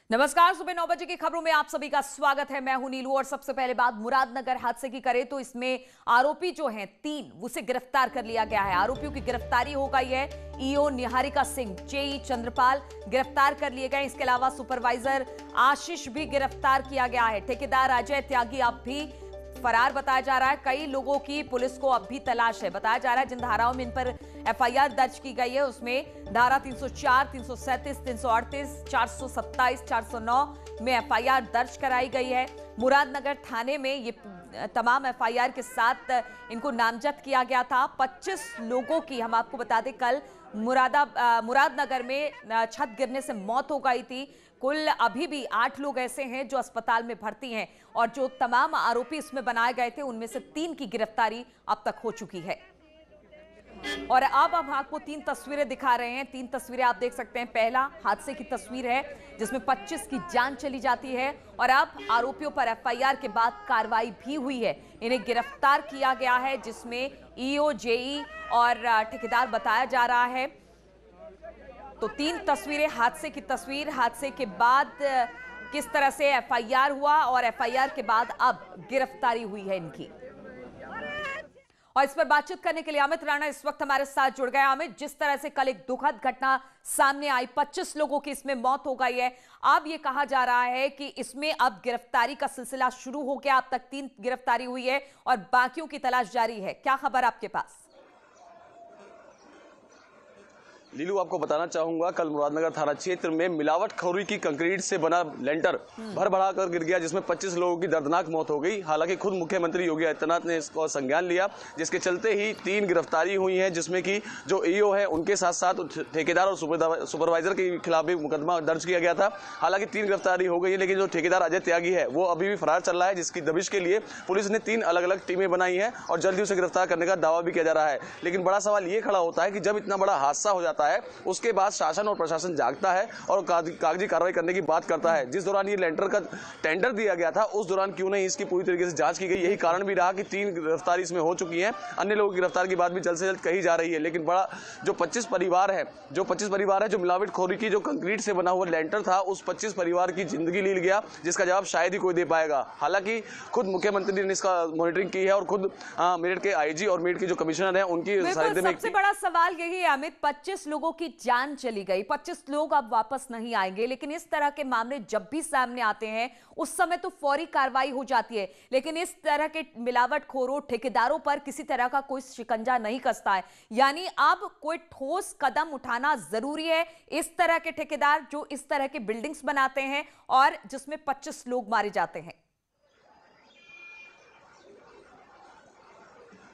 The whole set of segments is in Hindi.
नमस्कार, सुबह 9 बजे की खबरों में आप सभी का स्वागत है। मैं हूं नीलू और सबसे पहले बात मुरादनगर हादसे की करें तो इसमें आरोपी जो हैं 3, उसे गिरफ्तार कर लिया गया है। आरोपियों की गिरफ्तारी हो गई है। ईओ निहारिका सिंह, जेई चंद्रपाल गिरफ्तार कर लिए गए। इसके अलावा सुपरवाइजर आशीष भी गिरफ्तार किया गया है। ठेकेदार अजय त्यागी अब भी फरार बताया जा रहा है। कई लोगों की पुलिस को अब भी तलाश है। बताया जा रहा है जिन धाराओं में इन पर एफआईआर दर्ज की गई है उसमें धारा 304, 337, 338, 427, 409 में एफआईआर दर्ज कराई गई है। मुरादनगर थाने में ये तमाम एफआईआर के साथ इनको नामजद किया गया था। 25 लोगों की, हम आपको बता दें, कल मुरादनगर में छत गिरने से मौत हो गई थी। कुल अभी भी 8 लोग ऐसे हैं जो अस्पताल में भर्ती हैं और जो तमाम आरोपी इसमें बनाए गए थे उनमें से 3 की गिरफ्तारी अब तक हो चुकी है। और अब हम आपको 3 तस्वीरें दिखा रहे हैं। 3 तस्वीरें आप देख सकते हैं। पहला हादसे की तस्वीर है जिसमें 25 की जान चली जाती है और अब आरोपियों पर एफआईआर के बाद कार्रवाई भी हुई है। इन्हें गिरफ्तार किया गया है जिसमें ईओ, जेई और ठेकेदार बताया जा रहा है। तो 3 तस्वीरें, हादसे की तस्वीर, हादसे के बाद किस तरह से एफआईआर हुआ और एफआईआर के बाद अब गिरफ्तारी हुई है इनकी। और इस पर बातचीत करने के लिए अमित राणा इस वक्त हमारे साथ जुड़ गए। अमित, जिस तरह से कल एक दुखद घटना सामने आई, 25 लोगों की इसमें मौत हो गई है, अब ये कहा जा रहा है कि इसमें अब गिरफ्तारी का सिलसिला शुरू हो गया। अब तक 3 गिरफ्तारी हुई है और बाकियों की तलाश जारी है। क्या खबर आपके पास? लीलू, आपको बताना चाहूंगा, कल मुरादनगर थाना क्षेत्र में मिलावटखोरी की कंक्रीट से बना लेंटर भर भरा कर गिर गया जिसमें 25 लोगों की दर्दनाक मौत हो गई। हालांकि खुद मुख्यमंत्री योगी आदित्यनाथ ने इसको संज्ञान लिया जिसके चलते ही 3 गिरफ्तारी हुई हैं जिसमें कि जो ईओ है उनके साथ साथ ठेकेदार और सुपरवाइजर के खिलाफ भी मुकदमा दर्ज किया गया था। हालांकि 3 गिरफ्तारी हो गई है लेकिन जो ठेकेदार अजय त्यागी है वो अभी भी फरार चल रहा है, जिसकी दबिश के लिए पुलिस ने 3 अलग अलग टीमें बनाई हैं और जल्दी उसे गिरफ्तार करने का दावा भी किया जा रहा है। लेकिन बड़ा सवाल ये खड़ा होता है कि जब इतना बड़ा हादसा हो जाता है उसके बाद शासन और प्रशासन जागता है और कागजी कार्रवाई करने की बात करता है। जिस दौरान ये लेंटर का टेंडर दिया गया था उस दौरान क्यों नहीं इसकी पूरी तरीके से जांच की गई। यही कारण भी रहा कि 3 गिरफ्तारी इसमें हो चुकी हैं। अन्य लोगों की गिरफ्तार की बात भी जल्द से जल्द कही जा रही है। लेकिन बड़ा जो 25 परिवार है जो मिलावटखोरी की जो कंक्रीट से बना हुआ लेंटर था, उस 25 परिवार की जिंदगी ली गया जिसका जवाब शायद ही कोई दे पाएगा। हालांकि खुद मुख्यमंत्री ने इसका मॉनिटरिंग की है और खुद मेरठ के आईजी और मेरठ के जो कमिश्नर है उनकी सबसे बड़ा सवाल यही है अमित, 25 लोगों की जान चली गई, 25 लोग अब वापस नहीं आएंगे। लेकिन इस तरह के मामले जब भी सामने आते हैं उस समय तो फौरी कार्रवाई हो जाती है, लेकिन इस तरह के मिलावटखोरों, ठेकेदारों पर किसी तरह का कोई शिकंजा नहीं कसता है। यानी अब कोई ठोस कदम उठाना जरूरी है। इस तरह के ठेकेदार जो इस तरह के बिल्डिंग्स बनाते हैं और जिसमें 25 लोग मारे जाते हैं।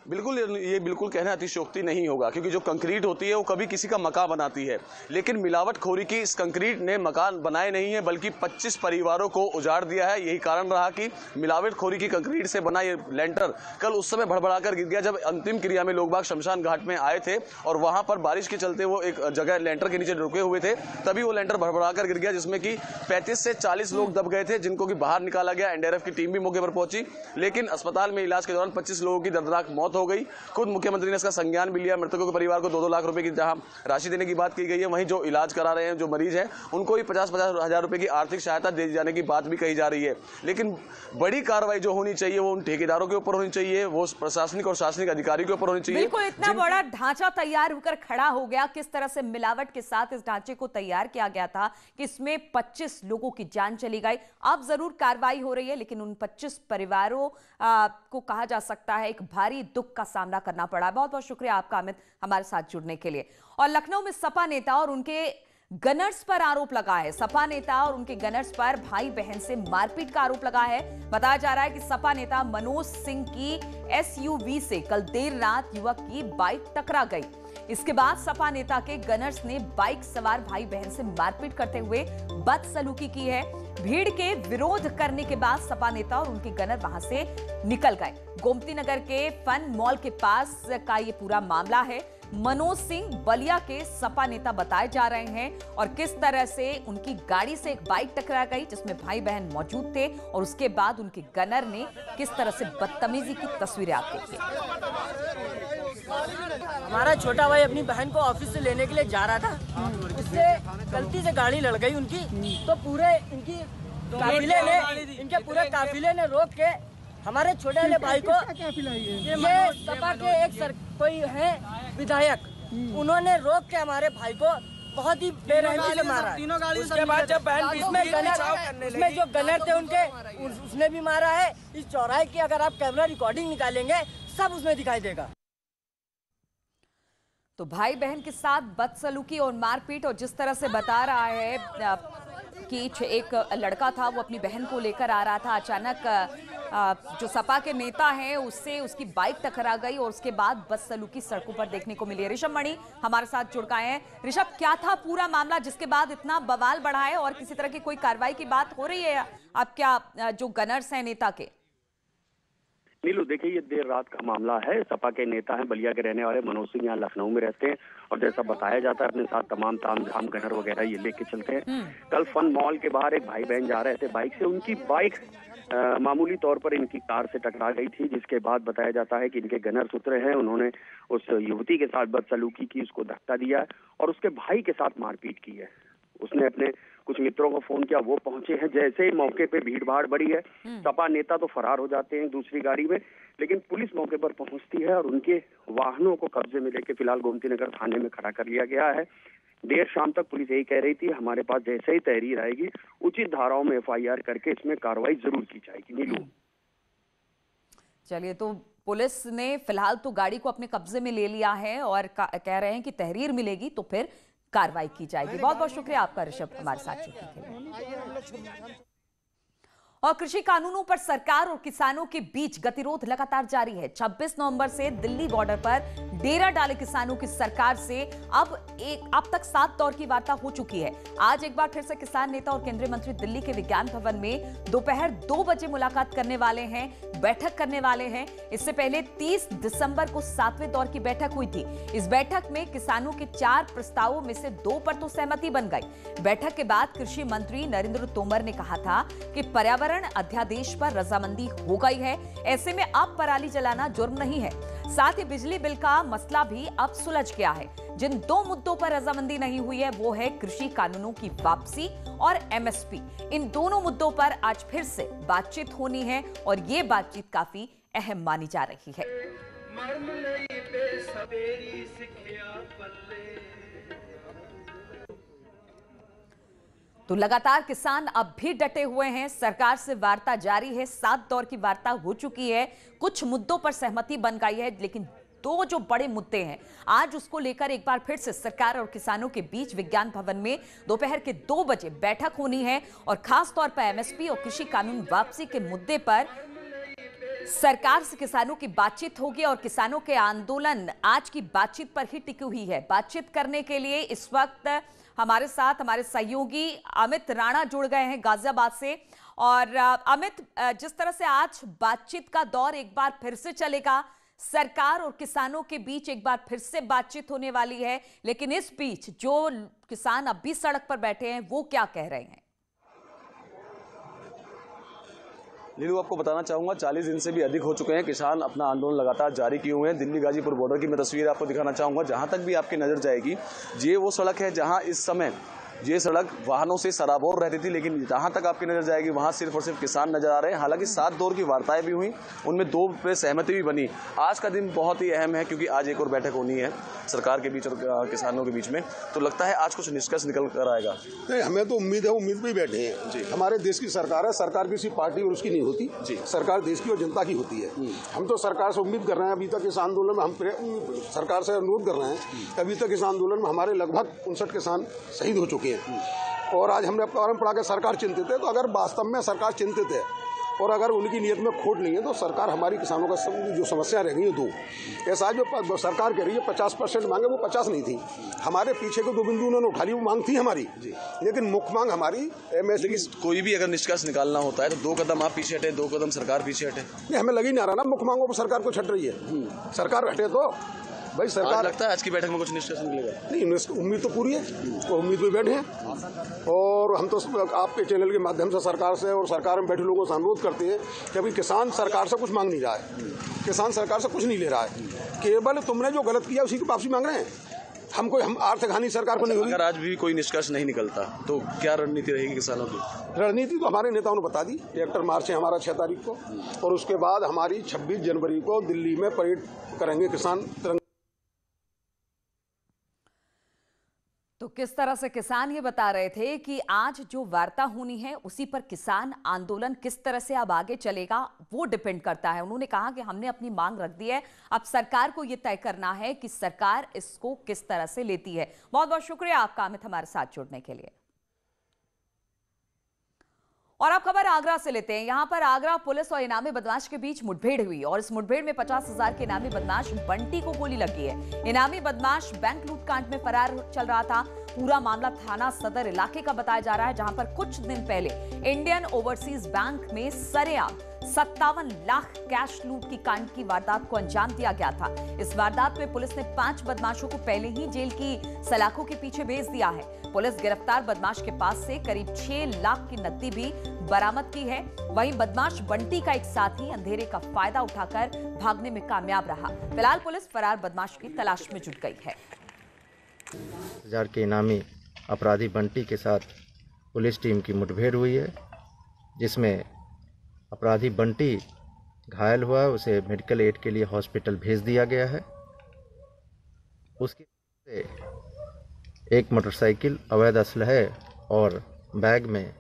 बिल्कुल, ये बिल्कुल कहना अतिशयोक्ति नहीं होगा क्योंकि जो कंक्रीट होती है वो कभी किसी का मकान बनाती है, लेकिन मिलावटखोरी की इस कंक्रीट ने मकान बनाए नहीं है बल्कि 25 परिवारों को उजाड़ दिया है। यही कारण रहा कि मिलावटखोरी की कंक्रीट से बना ये लेंटर कल उस समय भड़बड़ाकर गिर गया जब अंतिम क्रिया में लोग बाग शमशान घाट में आए थे और वहां पर बारिश के चलते वो एक जगह लेंटर के नीचे रुके हुए थे, तभी वो लेंटर भड़बड़ाकर गिर गया जिसमें कि 35 से 40 लोग दब गए थे जिनको कि बाहर निकाला गया। एनडीआरएफ की टीम भी मौके पर पहुंची लेकिन अस्पताल में इलाज के दौरान 25 लोगों की दर्दनाक मौत हो गई। खुद मुख्यमंत्री ने इसका संज्ञान भी लिया। मृतकों के परिवार को 2-2 लाख रुपए की जहां राशि देने की बात की गई है, वहीं जो इलाज करा रहे हैं जो मरीज हैं उनको भी 50-50 हजार रुपए की आर्थिक सहायता दे जाने की बात भी कही जा रही है। लेकिन बड़ी कार्रवाई जो होनी चाहिए वो उन ठेकेदारों के ऊपर होनी चाहिए, वो प्रशासनिक और शासनिक अधिकारी के ऊपर होनी चाहिए। बिल्कुल, इतना बड़ा ढांचा तैयार होकर खड़ा हो गया, किस तरह से मिलावट के साथ इस ढांचे को तैयार किया गया था कि इसमें 25 लोगों की जान चली गई। अब जरूर कार्रवाई हो रही है लेकिन उन 25 परिवारों को कहा जा सकता है एक भारी दुख का सामना करना पड़ा। बहुत बहुत शुक्रिया आपका अमित हमारे साथ जुड़ने के लिए। और लखनऊ में सपा नेता और उनके गनर्स पर आरोप लगा है। सपा नेता और उनके गनर्स पर भाई बहन से मारपीट का आरोप लगा है। बताया जा रहा है कि सपा नेता मनोज सिंह की एसयूवी से कल देर रात युवक की बाइक टकरा गई। इसके बाद सपा नेता के गनर्स ने बाइक सवार भाई बहन से मारपीट करते हुए बदसलूकी की है। भीड़ के विरोध करने के बाद सपा नेता और उनके गनर वहां से निकल गए। गोमती नगर के फन मॉल के पास का ये पूरा मामला है। मनोज सिंह बलिया के सपा नेता बताए जा रहे हैं और किस तरह से उनकी गाड़ी से एक बाइक टकरा गई जिसमें भाई बहन मौजूद थे और उसके बाद उनके गनर ने किस तरह से बदतमीजी की तस्वीरें आप देखिए। हमारा छोटा भाई अपनी बहन को ऑफिस से लेने के लिए जा रहा था, उससे गलती से गाड़ी लड़ गई उनकी, तो पूरे इनके पूरे काफिले ने रोक के हमारे छोटे वाले भाई को, ये सपा के कोई है विधायक, उन्होंने रोक के हमारे भाई को बहुत ही बेरहमी से मारा। उसके बाद जब बहन इसमें जो गनर थे उनके, उसने भी मारा है। इस चौराहे की अगर आप कैमरा रिकॉर्डिंग निकालेंगे सब उसमें दिखाई देगा। तो भाई बहन के साथ बदसलूकी और मारपीट, और जिस तरह से बता रहा है कि एक लड़का था, वो अपनी बहन को लेकर आ रहा था, अचानक जो सपा के नेता हैं उससे उसकी बाइक टकरा गई और उसके बाद बदसलूकी सड़कों पर देखने को मिली है। ऋषभ मणि हमारे साथ जुड़ गए हैं। ऋषभ, क्या था पूरा मामला जिसके बाद इतना बवाल बढ़ा है और किसी तरह की कोई कार्रवाई की बात हो रही है अब क्या जो गनर्स हैं नेता के? नीलू, देखिए ये देर रात का मामला है। सपा के नेता हैं, बलिया के रहने वाले मनोज सिंह, यहाँ लखनऊ में रहते हैं और जैसा बताया जाता है अपने साथ तमाम तामझाम गनर वगैरह ये लेके चलते हैं। कल फन मॉल के बाहर एक भाई बहन जा रहे थे बाइक से, उनकी बाइक मामूली तौर पर इनकी कार से टकरा गई थी, जिसके बाद बताया जाता है कि इनके गनर उतरे हैं, उन्होंने उस युवती के साथ बदसलूकी की, उसको धक्का दिया और उसके भाई के साथ मारपीट की है। उसने अपने कुछ मित्रों को फोन किया, वो पहुंचे हैं। जैसे ही मौके पे भीड़ भाड़ बढ़ी है, सपा नेता तो फरार हो जाते हैं दूसरी गाड़ी में, लेकिन पुलिस मौके पर पहुंचती है और उनके वाहनों को कब्जे में लेके फिलहाल गोमती नगर थाने में खड़ा कर लिया गया है। देर शाम तक पुलिस यही कह रही थी, हमारे पास जैसे ही तहरीर आएगी उचित धाराओं में FIR करके इसमें कार्रवाई जरूर की जाएगी। नीलू, चलिए, तो पुलिस ने फिलहाल तो गाड़ी को अपने कब्जे में ले लिया है और कह रहे हैं कि तहरीर मिलेगी तो फिर कार्रवाई की जाएगी। बहुत बहुत शुक्रिया आपका ऋषभ हमारे साथ जुड़ने के लिए। और कृषि कानूनों पर सरकार और किसानों के बीच गतिरोध लगातार जारी है। 26 नवंबर से दिल्ली बॉर्डर पर डेरा डाले किसानों की सरकार से अब तक 7 दौर की वार्ता हो चुकी है। आज एक बार फिर से किसान नेता और केंद्रीय मंत्री दिल्ली के विज्ञान भवन में दोपहर 2 बजे मुलाकात करने वाले हैं, बैठक करने वाले हैं। इससे पहले 30 दिसंबर को 7वें दौर की बैठक हुई थी। इस बैठक में किसानों के 4 प्रस्तावों में से 2 पर तो सहमति बन गई। बैठक के बाद कृषि मंत्री नरेंद्र तोमर ने कहा था कि पर्यावरण अध्यादेश पर रजामंदी हो गई है, ऐसे में अब पराली जलाना जुर्म नहीं है। साथ ही बिजली बिल का मसला भी अब सुलझ गया है। जिन 2 मुद्दों पर रजामंदी नहीं हुई है वो है कृषि कानूनों की वापसी और MSP। इन दोनों मुद्दों पर आज फिर से बातचीत होनी है और ये बातचीत काफी अहम मानी जा रही है। तो लगातार किसान अब भी डटे हुए हैं, सरकार से वार्ता जारी है। 7 दौर की वार्ता हो चुकी है, कुछ मुद्दों पर सहमति बन गई है, लेकिन 2 जो बड़े मुद्दे हैं आज उसको लेकर एक बार फिर से सरकार और किसानों के बीच विज्ञान भवन में दोपहर के 2 बजे बैठक होनी है और खास तौर पर MSP और कृषि कानून वापसी के मुद्दे पर सरकार से किसानों की बातचीत होगी और किसानों के आंदोलन आज की बातचीत पर ही टिकी हुई है। बातचीत करने के लिए इस वक्त हमारे साथ हमारे सहयोगी अमित राणा जुड़ गए हैं गाजियाबाद से। और अमित, जिस तरह से आज बातचीत का दौर एक बार फिर से चलेगा, सरकार और किसानों के बीच एक बार फिर से बातचीत होने वाली है, लेकिन इस बीच जो किसान अब भी सड़क पर बैठे हैं वो क्या कह रहे हैं? नीलू, आपको बताना चाहूंगा 40 दिन से भी अधिक हो चुके हैं किसान अपना आंदोलन लगातार जारी किए हुए हैं। दिल्ली गाजीपुर बॉर्डर की मैं तस्वीर आपको दिखाना चाहूंगा। जहां तक भी आपकी नजर जाएगी, ये वो सड़क है जहां इस समय ये सड़क वाहनों से सराबोर रहती थी, लेकिन जहां तक आपकी नजर जाएगी वहां सिर्फ और सिर्फ किसान नजर आ रहे हैं। हालांकि 7 दौर की वार्ताएं भी हुई, उनमें 2 पे सहमति भी बनी। आज का दिन बहुत ही अहम है क्योंकि आज एक और बैठक होनी है सरकार के बीच और किसानों के बीच में। तो लगता है आज कुछ निष्कर्ष निकल कर आएगा। नहीं, हमें तो उम्मीद है, उम्मीद पे ही बैठे हैं जी। हमारे देश की सरकार है, सरकार किसी पार्टी और उसकी नहीं होती जी, सरकार देश की और जनता की होती है। हम तो सरकार से उम्मीद कर रहे हैं, अभी तक इस आंदोलन में हम सरकार से अनुरोध कर रहे हैं, अभी तक इस आंदोलन में हमारे लगभग 59 किसान शहीद हो चुके हैं और आज हमने कारण पड़ा कि सरकार चिंतित है। तो अगर वास्तव में सरकार चिंतित है और अगर उनकी नीयत में खोट नहीं है तो सरकार हमारी किसानों का जो समस्या रह गई है 2, ऐसा जो सरकार कह रही है 50% मांगे, वो 50 नहीं थी। हमारे पीछे के 2 बिंदु उन्होंने उठा ली, वो मांग थी हमारी, लेकिन मुख्य मांग हमारी MSP। कोई भी अगर निष्कर्ष निकालना होता है तो 2 कदम आप पीछे हटे, 2 कदम सरकार पीछे हटे। नहीं, हमें लग ही नहीं आ रहा ना मुख्य मांगों पर सरकार को छट रही है। सरकार हटे तो भाई सरकार, लगता है आज की बैठक में कुछ निष्कर्ष निकलेगा? नहीं, उम्मीद तो पूरी है, तो उम्मीद पे बैठे हैं और हम तो आपके चैनल के माध्यम से सरकार से और सरकार में बैठे लोगों से अनुरोध करते हैं कि अभी किसान सरकार से कुछ मांग नहीं रहा है, किसान सरकार से कुछ नहीं ले रहा है। केवल तुमने जो गलत किया उसी की वापसी मांग रहे हैं। हम आर्थिक हानि सरकार को नहीं होगी। अगर आज भी कोई निष्कर्ष नहीं निकलता तो क्या रणनीति रहेगी किसानों की? रणनीति तो हमारे नेताओं ने बता दी। ट्रैक्टर मार्च है हमारा 6 तारीख को, और उसके बाद हमारी 26 जनवरी को दिल्ली में परेड करेंगे किसान। तो किस तरह से किसान ये बता रहे थे कि आज जो वार्ता होनी है उसी पर किसान आंदोलन किस तरह से अब आगे चलेगा वो डिपेंड करता है। उन्होंने कहा कि हमने अपनी मांग रख दी है, अब सरकार को ये तय करना है कि सरकार इसको किस तरह से लेती है। बहुत बहुत शुक्रिया आपका अमित हमारे साथ जुड़ने के लिए। और अब खबर आगरा से लेते हैं। यहां पर आगरा पुलिस और इनामी बदमाश के बीच मुठभेड़ हुई और इस मुठभेड़ में 50,000 के इनामी बदमाश बंटी को गोली लगी है। इनामी बदमाश बैंक लूटकांड में फरार चल रहा था। पूरा मामला थाना सदर इलाके का बताया जा रहा है, जहां पर कुछ दिन पहले इंडियन ओवरसीज बैंक में सरेआम 57 लाख कैश लूट की कांड की वारदात को अंजाम दिया गया था। इस वारदात में पुलिस ने 5 बदमाशों को पहले ही जेल की सलाखों के पीछे भेज दिया है। पुलिस गिरफ्तार बदमाश के पास से करीब 6 लाख की नकदी भी बरामद की है। वहीं बदमाश बंटी का एक साथी अंधेरे का फायदा उठाकर भागने में कामयाब रहा। फिलहाल पुलिस फरार बदमाश की तलाश में जुट गई है। 1000 के इनामी अपराधी बंटी के साथ पुलिस टीम की मुठभेड़ हुई है, जिसमें अपराधी बंटी घायल हुआ, उसे मेडिकल एड के लिए हॉस्पिटल भेज दिया गया है। उसके एक मोटरसाइकिल, अवैध असलहे और बैग में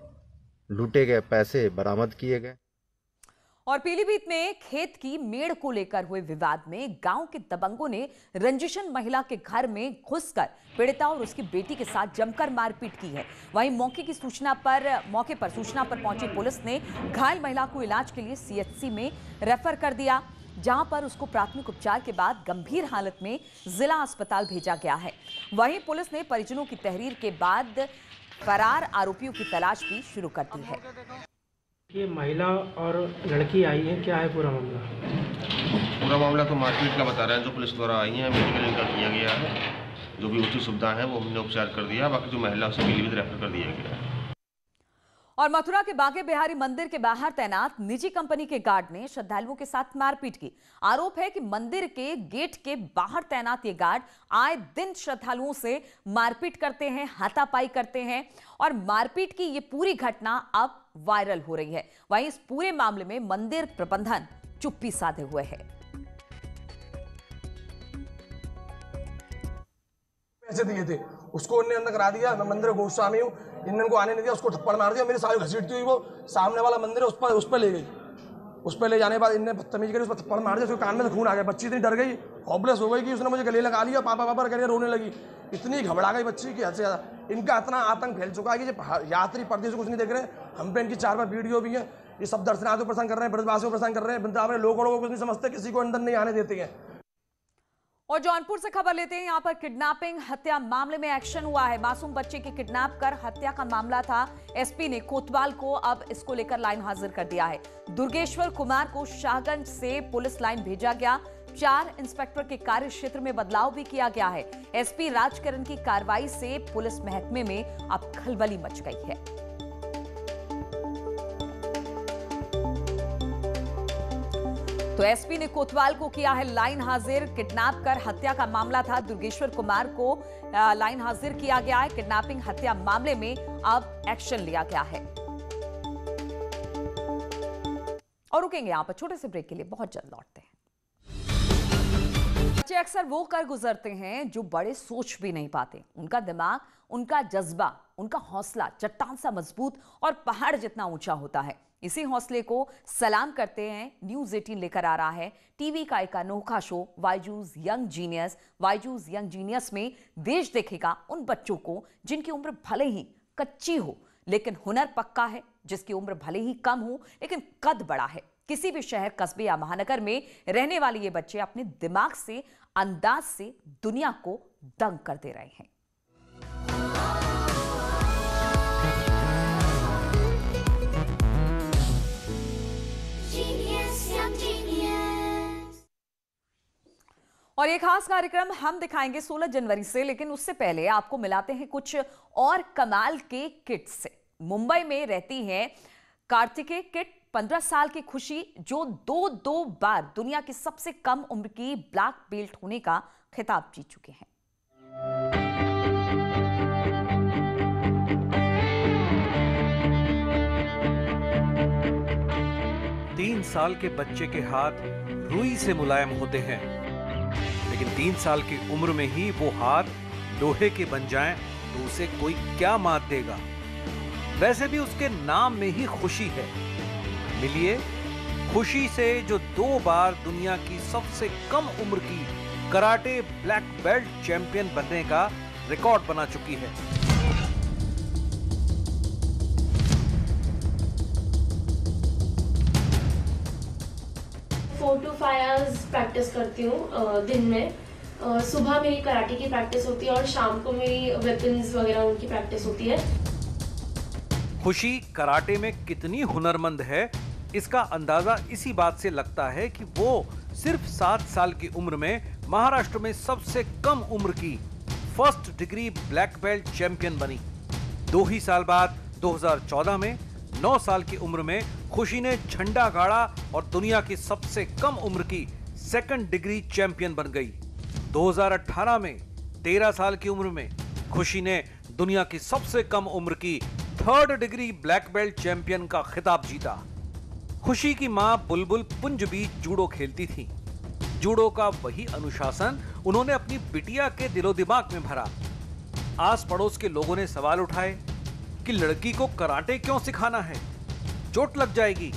लूटे गए पैसे बरामद किए गए। और पीलीभीत में खेत की मेड़ को लेकर हुए विवाद में गांव के दबंगों ने रंजिशन महिला के घर में घुसकर पीड़िता और उसकी बेटी के साथ जमकर मारपीट की है। वहीं मौके पर सूचना पर पहुंची पुलिस ने घायल महिला को इलाज के लिए सीएचसी में रेफर कर दिया, जहां पर उसको प्राथमिक उपचार के बाद गंभीर हालत में जिला अस्पताल भेजा गया है। वहीं पुलिस ने परिजनों की तहरीर के बाद फरार आरोपियों की तलाश भी शुरू कर दी है। ये महिला और लड़की आई है, क्या है पूरा मामला? पूरा मामला तो मारपीट का बता रहे हैं। जो पुलिस द्वारा आई है, मेडिकल इनका किया गया है, जो भी उचित सुविधा है वो हमने उपचार कर दिया। बाकी जो महिला उसे पीलीभीत रेफर कर दिया गया है। और मथुरा के बांके बिहारी मंदिर के बाहर तैनात निजी कंपनी के गार्ड ने श्रद्धालुओं के साथ मारपीट की। आरोप है कि मंदिर के गेट के बाहर तैनात ये गार्ड आए दिन श्रद्धालुओं से मारपीट करते हैं, हाथापाई करते हैं और मारपीट की ये पूरी घटना अब वायरल हो रही है। वहीं इस पूरे मामले में मंदिर प्रबंधन चुप्पी साधे हुए है। पैसे दिए थे, उसको उन्होंने अंदर करा दिया। मैं मंदिर गोस्वामी हूँ, इनको आने नहीं दिया, उसको थप्पड़ मार दिया। मेरी सारी घसीटती हुई वो सामने वाला मंदिर है उस पर ले गई। उस पर ले जाने के बाद इनने बदतमीजी करी, उस पर थप्पड़ मार दिया। उसके कान में से खून आ गया। बच्ची इतनी डर गई, हॉपलेस हो गई कि उसने मुझे गले लगा लिया, पापा पापा करके रोने लगी। इतनी घबरा गई बच्ची की हद से ज्यादा। इनका इतना आतंक फैल चुका है कि यात्री परदेश कुछ नहीं देख रहे। हम पे इनकी 4 बार वीडियो भी है। ये सब दर्शनार्थियों को परेशान कर रहे हैं, ब्रजवासियों को परेशान कर रहे हैं। वृंदावन में लोगों को कुछ नहीं समझते, किसी को अंदर नहीं आने देते हैं। और जौनपुर से खबर लेते हैं। यहां पर किडनैपिंग हत्या मामले में एक्शन हुआ है। मासूम बच्चे की किडनैप कर हत्या का मामला था। एसपी ने कोतवाल को अब इसको लेकर लाइन हाजिर कर दिया है। दुर्गेश्वर कुमार को शाहगंज से पुलिस लाइन भेजा गया। 4 इंस्पेक्टर के कार्य क्षेत्र में बदलाव भी किया गया है। एसपी राजकरण की कार्रवाई से पुलिस महकमे में अब खलबली मच गई है। तो एसपी ने कोतवाल को किया है लाइन हाजिर। किडनैप कर हत्या का मामला था। दुर्गेश्वर कुमार को लाइन हाजिर किया गया है। किडनैपिंग हत्या मामले में अब एक्शन लिया गया है। और रुकेंगे यहां पर छोटे से ब्रेक के लिए, बहुत जल्द लौटते हैं। बच्चे अक्सर वो कर गुजरते हैं जो बड़े सोच भी नहीं पाते। उनका दिमाग, उनका जज्बा, उनका हौसला चट्टान सा मजबूत और पहाड़ जितना ऊंचा होता है। इसी हौसले को सलाम करते हैं न्यूज़ 18 लेकर आ रहा है टीवी का एक अनोखा show Byju's young genius. Byju's young genius में देश देखेगा उन बच्चों को जिनकी उम्र भले ही कच्ची हो लेकिन हुनर पक्का है, जिसकी उम्र भले ही कम हो लेकिन कद बड़ा है। किसी भी शहर, कस्बे या महानगर में रहने वाले ये बच्चे अपने दिमाग से, अंदाज से दुनिया को दंग कर दे रहे हैं। और ये खास कार्यक्रम हम दिखाएंगे 16 जनवरी से, लेकिन उससे पहले आपको मिलाते हैं कुछ और कमाल के किट से। मुंबई में रहती हैं कार्तिकेय किट, 15 साल की खुशी जो दो बार दुनिया की सबसे कम उम्र की ब्लैक बेल्ट होने का खिताब जीत चुके हैं। 3 साल के बच्चे के हाथ रुई से मुलायम होते हैं, लेकिन 3 साल की उम्र में ही वो हाथ लोहे के बन जाएं तो उसे कोई क्या मात देगा। वैसे भी उसके नाम में ही खुशी है। मिलिए खुशी से, जो 2 बार दुनिया की सबसे कम उम्र की कराटे ब्लैक बेल्ट चैंपियन बनने का रिकॉर्ड बना चुकी है। फोर to 5 hours प्रैक्टिस करती हूँ दिन में। सुबह मेरी कराटे की प्रैक्टिस होती है और शाम को मेरी वेपन्स वगैरह उनकी प्रैक्टिस होती है। खुशी कराटे में कितनी हुनरमंद है, इसका अंदाजा इसी बात से लगता है कि वो सिर्फ 7 साल की उम्र में महाराष्ट्र में सबसे कम उम्र की first degree black belt champion बनी। 2 ही साल बाद 2014 में 9 साल की उम्र में खुशी ने झंडा गाड़ा और दुनिया की सबसे कम उम्र की सेकंड डिग्री चैंपियन बन गई। 2018 में 13 साल की उम्र में खुशी ने दुनिया की सबसे कम उम्र की third degree black belt champion का खिताब जीता। खुशी की मां बुलबुल पुंज भी जूडो खेलती थी। जूडो का वही अनुशासन उन्होंने अपनी बिटिया के दिलो दिमाग में भरा। आस पड़ोस के लोगों ने सवाल उठाए कि लड़की को कराटे क्यों सिखाना है, चोट लग जाएगी।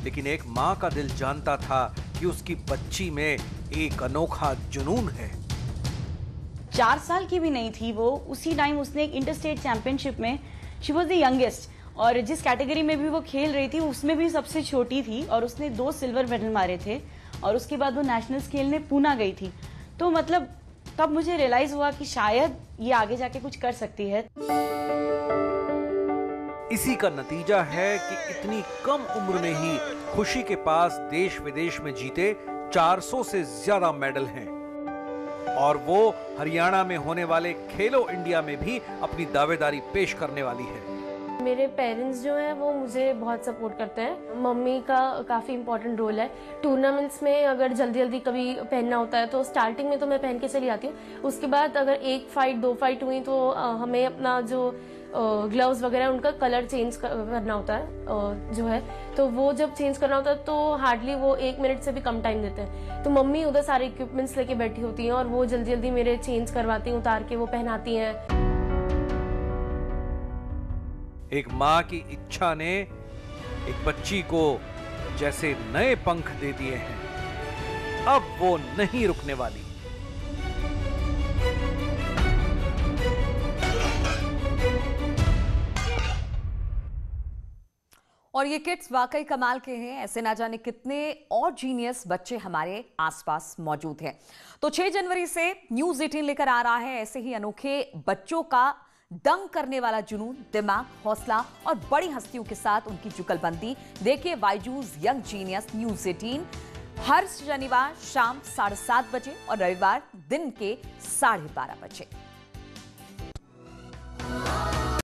लेकिन एक मां का दिल जानता था कि उसकी बच्ची में एक अनोखा जुनून है। 4 साल की भी नहीं थी वो, उसी टाइम उसने एक इंटरस्टेट चैंपियनशिप में, शी वॉज द यंगेस्ट, और जिस कैटेगरी में भी वो खेल रही थी उसमें भी सबसे छोटी थी, और उसने 2 सिल्वर मेडल मारे थे। और उसके बाद वो नेशनल्स खेलने पूना गई थी। तो मतलब तब मुझे रियलाइज हुआ कि शायद ये आगे जाके कुछ कर सकती है। इसी का नतीजा है कि इतनी कम उम्र में ही खुशी के पास देश विदेश में जीते 400 से ज्यादा मेडल हैं, और वो हरियाणा में होने वाले खेलो इंडिया में भी अपनी दावेदारी पेश करने वाली है। मेरे पेरेंट्स जो हैं वो मुझे बहुत सपोर्ट करते हैं। मम्मी का काफ़ी इंपॉर्टेंट रोल है। टूर्नामेंट्स में अगर जल्दी जल्दी कभी पहनना होता है तो स्टार्टिंग में तो मैं पहन के चली आती हूँ। उसके बाद अगर 1 फाइट 2 फाइट हुई तो हमें अपना जो ग्लव्स वगैरह उनका कलर चेंज करना होता है जो है, तो वो जब चेंज करना होता है तो हार्डली वो 1 मिनट से भी कम टाइम देते हैं। तो मम्मी उधर सारे इक्विपमेंट्स लेके बैठी होती हैं और वो जल्दी जल्दी मेरे चेंज करवाती हैं, उतार के वो पहनाती हैं। एक माँ की इच्छा ने एक बच्ची को जैसे नए पंख दे दिए हैं। अब वो नहीं रुकने वाली। और ये किड्स वाकई कमाल के हैं। ऐसे ना जाने कितने और जीनियस बच्चे हमारे आसपास मौजूद हैं। तो 6 जनवरी से न्यूज़ 18 लेकर आ रहा है ऐसे ही अनोखे बच्चों का दंग करने वाला जुनून, दिमाग, हौसला और बड़ी हस्तियों के साथ उनकी जुगलबंदी। देखिए बायजूस यंग जीनियस न्यूज़ 18 हर शनिवार शाम 7:30 बजे और रविवार दिन के 12:30 बजे।